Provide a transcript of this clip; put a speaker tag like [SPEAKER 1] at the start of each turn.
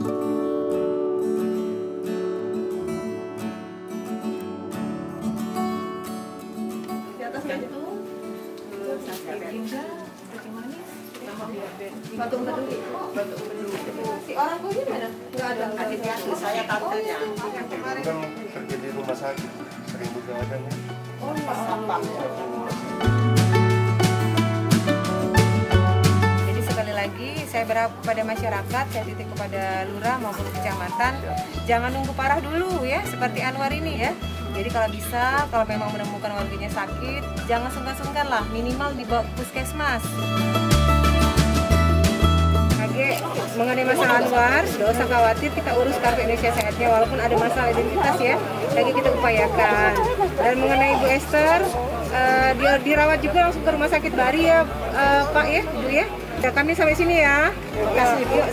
[SPEAKER 1] Di atas jantung, sakit ginjal, kecing manis, batuk beduk. Si orang kok gimana? Nggak ada.
[SPEAKER 2] Adiknya saya tantenya.
[SPEAKER 1] Kemarin.
[SPEAKER 3] Kan kerja di rumah sakit, sering begadang ya.
[SPEAKER 1] Oh,
[SPEAKER 2] Sampah.
[SPEAKER 4] Jadi sekali lagi saya berharap kepada masyarakat, saya titip kepada lurah maupun kecamatan, jangan nunggu parah dulu ya, seperti Anwar ini ya. Jadi kalau bisa, kalau memang menemukan warganya sakit, jangan sungkan-sungkan lah, minimal dibawa ke puskesmas. Mengenai masalah Anwar, tidak usah khawatir, kita urus Kartu Indonesia Sehatnya walaupun ada masalah identitas ya, lagi kita upayakan. Dan mengenai Bu Esther, dia dirawat juga langsung ke rumah sakit Bari ya Pak ya, Bu ya. Kami sampai sini ya. Yuk,